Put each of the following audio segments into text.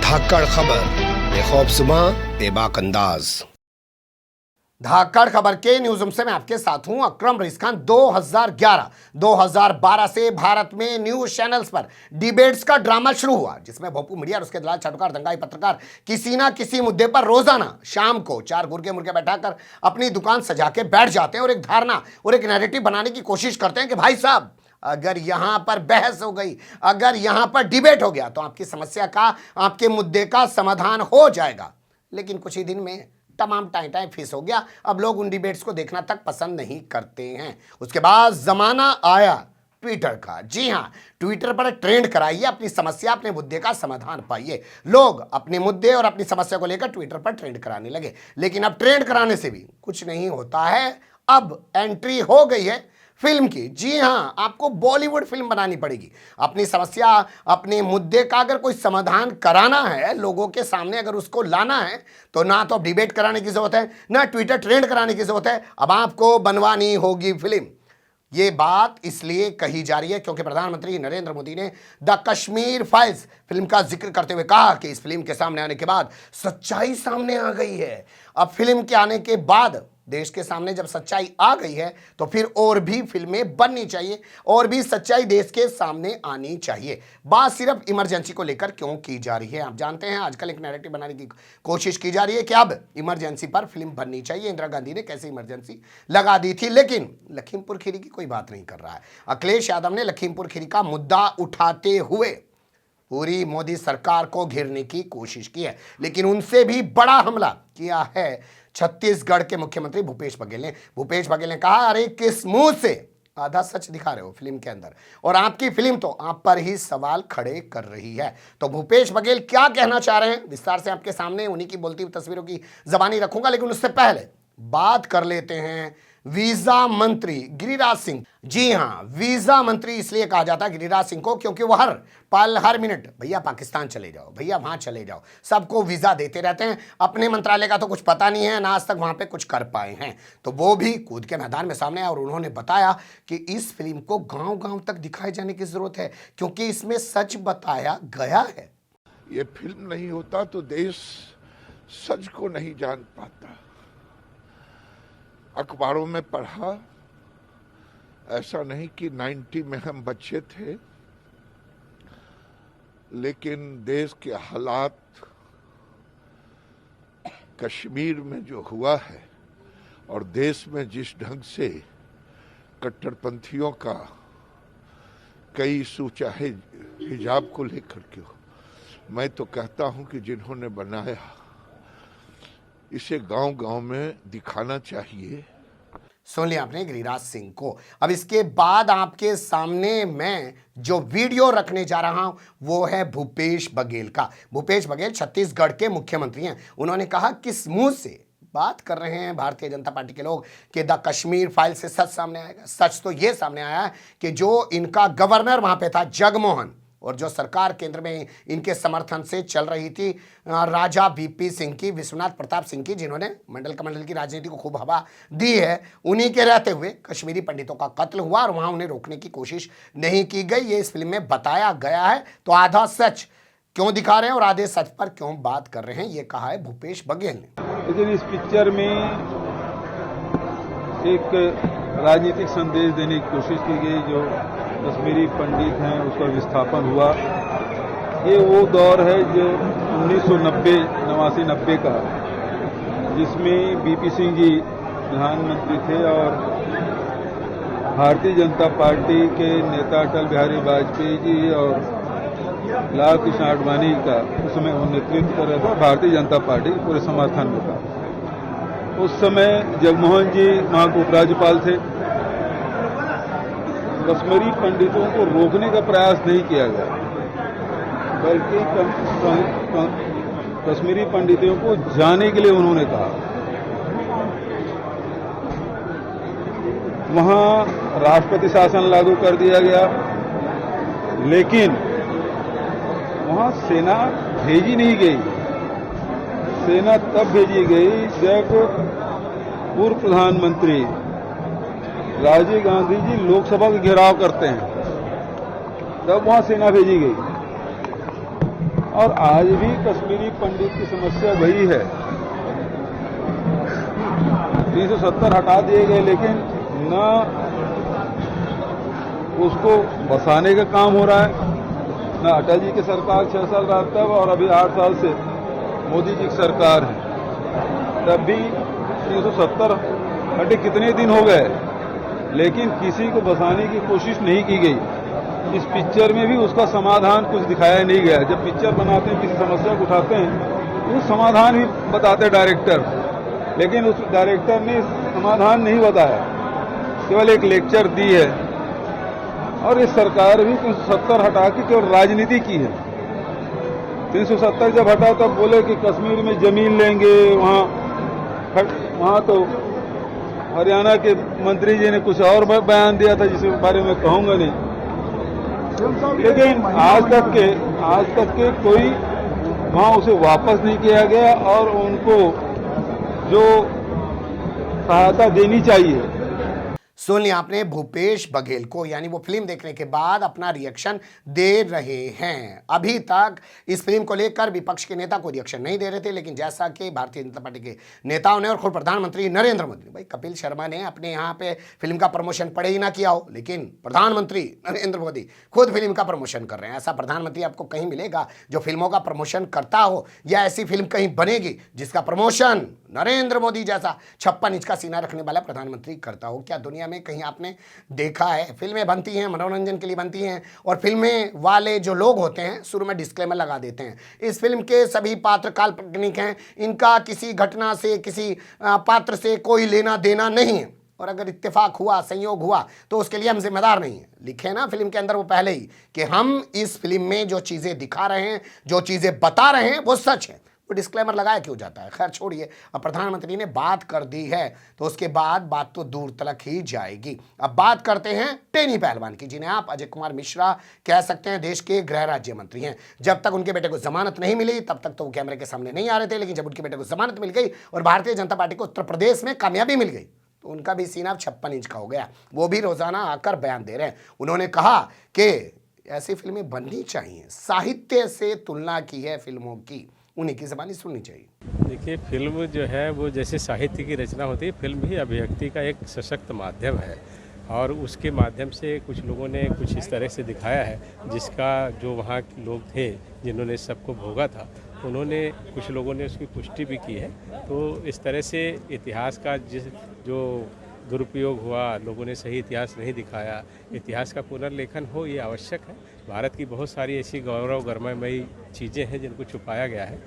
धाकड़ खबर, बेखौफजुमा बेबाक अंदाज। धाकड़ खबर के न्यूज रूम से मैं आपके साथ हूं अकरम रईस खान। 2011-2012 से भारत में न्यूज चैनल्स पर डिबेट्स का ड्रामा शुरू हुआ, जिसमें भोपू मीडिया और उसके दलाल चाटुकार दंगाई पत्रकार किसी ना किसी मुद्दे पर रोजाना शाम को 4 गुर्गे मुर्गे बैठाकर अपनी दुकान सजा के बैठ जाते हैं और एक धारणा और एक नैरेटिव बनाने की कोशिश करते हैं कि भाई साहब, अगर यहां पर बहस हो गई, अगर यहां पर डिबेट हो गया तो आपकी समस्या का, आपके मुद्दे का समाधान हो जाएगा। लेकिन कुछ ही दिन में तमाम टाइम फीस हो गया। अब लोग उन डिबेट्स को देखना तक पसंद नहीं करते हैं। उसके बाद जमाना आया ट्विटर का। जी हां, ट्विटर पर ट्रेंड कराइए, अपनी समस्या, अपने मुद्दे का समाधान पाइए। लोग अपने मुद्दे और अपनी समस्या को लेकर ट्विटर पर ट्रेंड कराने लगे। लेकिन अब ट्रेंड कराने से भी कुछ नहीं होता है। अब एंट्री हो गई है फिल्म की। जी हां, आपको बॉलीवुड फिल्म बनानी पड़ेगी। अपनी समस्या, अपने मुद्दे का अगर कोई समाधान कराना है, लोगों के सामने अगर उसको लाना है, तो ना तो अब डिबेट कराने की जरूरत है, ना ट्विटर ट्रेंड कराने की जरूरत है। अब आपको बनवानी होगी फिल्म। ये बात इसलिए कही जा रही है क्योंकि प्रधानमंत्री नरेंद्र मोदी ने द कश्मीर फाइल्स फिल्म का जिक्र करते हुए कहा कि इस फिल्म के सामने आने के बाद सच्चाई सामने आ गई है। अब फिल्म के आने के बाद देश के सामने जब सच्चाई आ गई है तो फिर और भी फिल्में बननी चाहिए और भी सच्चाई देश के सामने आनी चाहिए। बात सिर्फ इमरजेंसी को लेकर क्यों की जा रही है? आप जानते हैं आजकल एक नैरेटिव बनाने की कोशिश की जा रही है कि अब इमरजेंसी पर फिल्म बननी चाहिए। इंदिरा गांधी ने कैसे इमरजेंसी लगा दी थी, लेकिन लखीमपुर खीरी की कोई बात नहीं कर रहा है। अखिलेश यादव ने लखीमपुर खीरी का मुद्दा उठाते हुए पूरी मोदी सरकार को घेरने की कोशिश की है, लेकिन उनसे भी बड़ा हमला किया है छत्तीसगढ़ के मुख्यमंत्री भूपेश बघेल ने। भूपेश बघेल ने कहा, अरे किस मुंह से आधा सच दिखा रहे हो फिल्म के अंदर, और आपकी फिल्म तो आप पर ही सवाल खड़े कर रही है। तो भूपेश बघेल क्या कहना चाह रहे हैं, विस्तार से आपके सामने उन्हीं की बोलती हुई तस्वीरों की जबानी रखूंगा। लेकिन उससे पहले बात कर लेते हैं वीजा मंत्री गिरिराज सिंह। जी हां, वीजा मंत्री इसलिए कहा जाता है गिरिराज सिंह को क्योंकि वह हर पल हर मिनट भैया पाकिस्तान चले जाओ, भैया वहां चले जाओ, सबको वीजा देते रहते हैं। अपने मंत्रालय का तो कुछ पता नहीं है, ना आज तक वहां पे कुछ कर पाए हैं। तो वो भी कूद के मैदान में सामने आए और उन्होंने बताया कि इस फिल्म को गांव-गांव तक दिखाए जाने की जरूरत है क्योंकि इसमें सच बताया गया है। ये फिल्म नहीं होता तो देश सच को नहीं जान पाता। अखबारों में पढ़ा, ऐसा नहीं कि 90 में हम बच्चे थे, लेकिन देश के हालात कश्मीर में जो हुआ है और देश में जिस ढंग से कट्टरपंथियों का कई इशू, चाहे हिजाब को लेकर के हो, मैं तो कहता हूं कि जिन्होंने बनाया इसे गांव-गांव में दिखाना चाहिए। सुन लिया आपने गिरिराज सिंह को। अब इसके बाद आपके सामने मैं जो वीडियो रखने जा रहा हूं वो है भूपेश बघेल का। भूपेश बघेल छत्तीसगढ़ के मुख्यमंत्री हैं। उन्होंने कहा किस मुंह से बात कर रहे हैं भारतीय जनता पार्टी के लोग कि द कश्मीर फाइल से सच सामने आएगा। सच तो ये सामने आया है कि जो इनका गवर्नर वहां पे था जगमोहन, और जो सरकार केंद्र में इनके समर्थन से चल रही थी राजा वीपी सिंह की, विश्वनाथ प्रताप सिंह की, जिन्होंने मंडल कमंडल की राजनीति को खूब हवा दी है, उन्हीं के रहते हुए कश्मीरी पंडितों का कत्ल हुआ और वहां उन्हें रोकने की कोशिश नहीं की गई। ये इस फिल्म में बताया गया है। तो आधा सच क्यों दिखा रहे हैं और आधे सच पर क्यों बात कर रहे हैं, ये कहा है भूपेश बघेल ने। लेकिन इस पिक्चर में एक राजनीतिक संदेश देने की कोशिश की गई। जो कश्मीरी पंडित हैं उसका विस्थापन हुआ। ये वो दौर है जो 1990 का, जिसमें बीपी सिंह जी प्रधानमंत्री थे और भारतीय जनता पार्टी के नेता अटल बिहारी वाजपेयी जी और लाल कृष्ण आडवाणी का उस समय वो नेतृत्व कर रहा था। भारतीय जनता पार्टी पूरे समर्थन में था। उस समय जगमोहन जी वहां के उपराज्यपाल थे। कश्मीरी पंडितों को रोकने का प्रयास नहीं किया गया, बल्कि कश्मीरी पंडितों को जाने के लिए उन्होंने कहा। वहां राष्ट्रपति शासन लागू कर दिया गया, लेकिन वहां सेना भेजी नहीं गई। सेना तब भेजी गई जब पूर्व प्रधानमंत्री राजीव गांधी जी लोकसभा का घेराव करते हैं, तब वहां सेना भेजी गई। और आज भी कश्मीरी पंडित की समस्या वही है। 370 हटा दिए गए, लेकिन न उसको बसाने का काम हो रहा है, न अटल जी की सरकार 6 साल बाद तब, और अभी 8 साल से मोदी जी की सरकार है, तब भी 370 हटे कितने दिन हो गए, लेकिन किसी को बसाने की कोशिश नहीं की गई। इस पिक्चर में भी उसका समाधान कुछ दिखाया नहीं गया। जब पिक्चर बनाते हैं, किसी समस्या को उठाते हैं, वो समाधान भी बताते डायरेक्टर, लेकिन उस डायरेक्टर ने समाधान नहीं बताया, केवल एक लेक्चर दी है। और इस सरकार भी 370 हटा के केवल राजनीति की है। 370 जब हटा तब बोले कि कश्मीर में जमीन लेंगे, वहाँ तो हरियाणा के मंत्री जी ने कुछ और बयान दिया था, जिसके बारे में कहूंगा नहीं। लेकिन आज तक के कोई वहाँ उसे वापस नहीं किया गया, और उनको जो सहायता देनी चाहिए। सुन लिया आपने भूपेश बघेल को, यानी वो फिल्म देखने के बाद अपना रिएक्शन दे रहे हैं। अभी तक इस फिल्म को लेकर विपक्ष के नेता कोई रिएक्शन नहीं दे रहे थे, लेकिन जैसा कि भारतीय जनता पार्टी के नेताओं ने और खुद प्रधानमंत्री नरेंद्र मोदी, भाई कपिल शर्मा ने अपने यहाँ पे फिल्म का प्रमोशन पड़े ही ना किया हो, लेकिन प्रधानमंत्री नरेंद्र मोदी खुद फिल्म का प्रमोशन कर रहे हैं। ऐसा प्रधानमंत्री आपको कहीं मिलेगा जो फिल्मों का प्रमोशन करता हो, या ऐसी फिल्म कहीं बनेगी जिसका प्रमोशन नरेंद्र मोदी जैसा 56 इंच का सीना रखने वाला प्रधानमंत्री करता हो? क्या दुनिया में कहीं आपने देखा है? फिल्में बनती हैं, मनोरंजन के लिए बनती हैं, और फिल्में वाले जो लोग होते हैं शुरू में डिस्क्लेमर लगा देते हैं, इस फिल्म के सभी पात्र काल्पनिक हैं, इनका किसी घटना से, किसी पात्र से कोई लेना देना नहीं है, और अगर इत्तेफाक हुआ, संयोग हुआ, तो उसके लिए हम जिम्मेदार नहीं हैं। लिखे ना फिल्म के अंदर वो पहले ही कि हम इस फिल्म में जो चीज़ें दिखा रहे हैं, जो चीज़ें बता रहे हैं, वो सच है। वो डिस्क्लेमर लगाया क्यों जाता है? खैर छोड़िए, अब प्रधानमंत्री ने बात कर दी है तो उसके बाद बात तो दूर तलक ही जाएगी। अब बात करते हैं टेनी पहलवान की, जिन्हें आप अजय कुमार मिश्रा कह सकते हैं, देश के गृह राज्य मंत्री हैं। जब तक उनके बेटे को जमानत नहीं मिली तब तक तो वो कैमरे के सामने नहीं आ रहे थे, लेकिन जब उनके बेटे को जमानत मिल गई और भारतीय जनता पार्टी को उत्तर प्रदेश में कामयाबी मिल गई, तो उनका भी सीना 56 इंच का हो गया। वो भी रोजाना आकर बयान दे रहे हैं। उन्होंने कहा कि ऐसी फिल्में बननी चाहिए, साहित्य से तुलना की है फिल्मों की, उन्हीं की ज़बानी सुननी चाहिए। देखिए, फिल्म जो है वो जैसे साहित्य की रचना होती है, फिल्म भी अभिव्यक्ति का एक सशक्त माध्यम है, और उसके माध्यम से कुछ लोगों ने कुछ इस तरह से दिखाया है, जिसका जो वहाँ के लोग थे जिन्होंने सबको भोगा था, उन्होंने, कुछ लोगों ने उसकी पुष्टि भी की है। तो इस तरह से इतिहास का जो दुरुपयोग हुआ, लोगों ने सही इतिहास नहीं दिखाया, इतिहास का पुनर्लेखन हो, ये आवश्यक है। भारत की बहुत सारी ऐसी गौरव गर्ममयी चीज़ें हैं जिनको छुपाया गया है।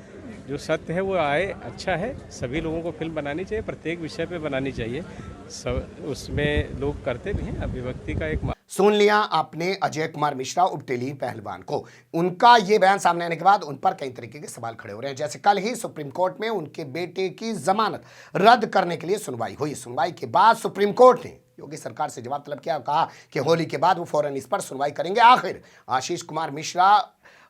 जो सत्य है वो आए, अच्छा है। सभी लोगों को फिल्म बनानी चाहिए, प्रत्येक विषय पे बनानी चाहिए, सब उसमें लोग करते भी हैं। अभिव्यक्ति का एक सुन लिया आपने अजय कुमार मिश्रा उप टेली पहलवान को। उनका ये बयान सामने आने के बाद उन पर कई तरीके के सवाल खड़े हो रहे हैं। जैसे कल ही सुप्रीम कोर्ट में उनके बेटे की जमानत रद्द करने के लिए सुनवाई हुई। सुनवाई के बाद सुप्रीम कोर्ट ने योगी सरकार से जवाब तलब किया, कहा कि होली के बाद वो फौरन इस पर सुनवाई करेंगे। आखिर आशीष कुमार मिश्रा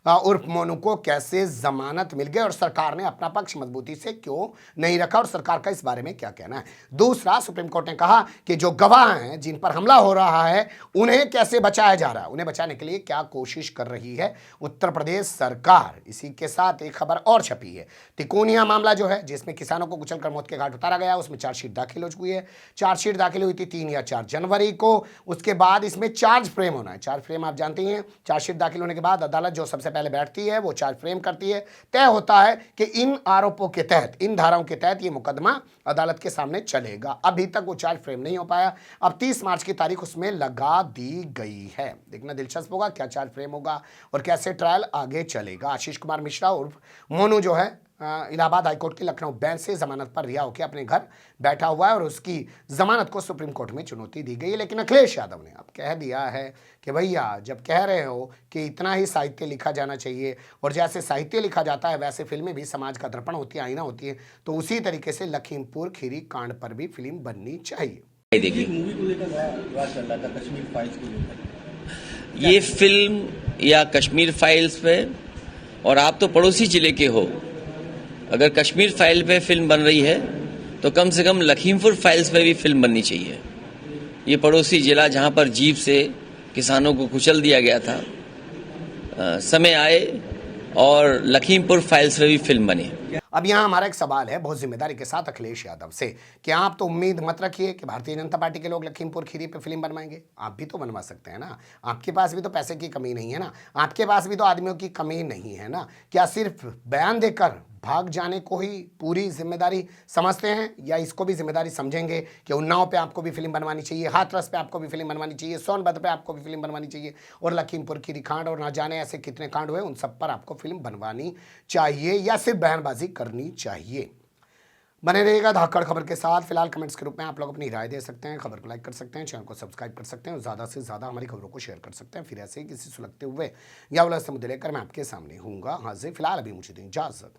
उर्फ मोनू को कैसे जमानत मिल गई और सरकार ने अपना पक्ष मजबूती से क्यों नहीं रखा, और सरकार का इस बारे में क्या कहना है। दूसरा, सुप्रीम कोर्ट ने कहा कि जो गवाह हैं जिन पर हमला हो रहा है उन्हें कैसे बचाया जा रहा है, उन्हें बचाने के लिए क्या कोशिश कर रही है उत्तर प्रदेश सरकार। इसी के साथ एक खबर और छपी है, तिकोनिया मामला जो है जिसमें किसानों को कुचलकर मौत के घाट उतारा गया, उसमें चार्जशीट दाखिल हो चुकी है। चार्जशीट दाखिल हुई थी 3 या 4 जनवरी को। उसके बाद इसमें चार्ज फ्रेम होना है। चार्ज फ्रेम आप जानते हैं, चार्जशीट दाखिल होने के बाद अदालत जो सबसे पहले बैठती है वो चार्ज फ्रेम करती है। तय होता है कि इन आरोपों के तहत, इन धाराओं के तहत ये मुकदमा अदालत के सामने चलेगा। अभी तक वो चार्ज फ्रेम नहीं हो पाया। अब 30 मार्च की तारीख उसमें लगा दी गई है। देखना दिलचस्प होगा क्या चार्ज फ्रेम होगा और कैसे ट्रायल आगे चलेगा। आशीष कुमार मिश्रा उर्फ मोनू जो है इलाहाबाद हाईकोर्ट की लखनऊ बेंच से जमानत पर रिहा होकर अपने घर बैठा हुआ है और उसकी जमानत को सुप्रीम कोर्ट में चुनौती दी गई है। लेकिन अखिलेश यादव ने अब कह दिया है कि भैया जब कह रहे हो कि इतना ही साहित्य लिखा जाना चाहिए और जैसे साहित्य लिखा जाता है वैसे फिल्में भी समाज का दर्पण होती है, आईना होती है, तो उसी तरीके से लखीमपुर खीरी कांड पर भी फिल्म बननी चाहिए। ये फिल्म या कश्मीर फाइल्स पे, और आप तो पड़ोसी जिले के हो, अगर कश्मीर फाइल पे फिल्म बन रही है तो कम से कम लखीमपुर फाइल्स पे भी फिल्म बननी चाहिए। ये पड़ोसी जिला जहां पर जीप से किसानों को कुचल दिया गया था, समय आए और लखीमपुर फाइल्स में भी फिल्म बनी। अब यहाँ हमारा एक सवाल है बहुत जिम्मेदारी के साथ अखिलेश यादव से कि आप तो उम्मीद मत रखिए कि भारतीय जनता पार्टी के लोग लखीमपुर खीरी पे फिल्म बनवाएंगे। आप भी तो बनवा सकते हैं ना, आपके पास भी तो पैसे की कमी नहीं है ना, आपके पास भी तो आदमियों की कमी नहीं है ना। क्या सिर्फ बयान देकर भाग जाने को ही पूरी जिम्मेदारी समझते हैं, या इसको भी जिम्मेदारी समझेंगे कि उन्नाव पे आपको भी फिल्म बनवानी चाहिए, हाथरस पे आपको भी फिल्म बनवानी चाहिए, सोनभद्र पे आपको भी फिल्म बनवानी चाहिए, और लखीमपुर खीरी कांड और ना जाने ऐसे कितने कांड हुए उन सब पर आपको फिल्म बनवानी चाहिए, या सिर्फ बयानबाजी करनी चाहिए। बने रहिएगा धाकड़ खबर के साथ। फिलहाल कमेंट्स के रूप में आप लोग अपनी राय दे सकते हैं, खबर को लाइक कर सकते हैं, चैनल को सब्सक्राइब कर सकते हैं और ज़्यादा से ज़्यादा हमारी खबरों को शेयर कर सकते हैं। फिर ऐसे ही किसी सुलगते हुए या उलझते मुद्दे लेकर मैं आपके सामने हूँगा हाजिर। फिलहाल अभी मुझे दें इजाज़त।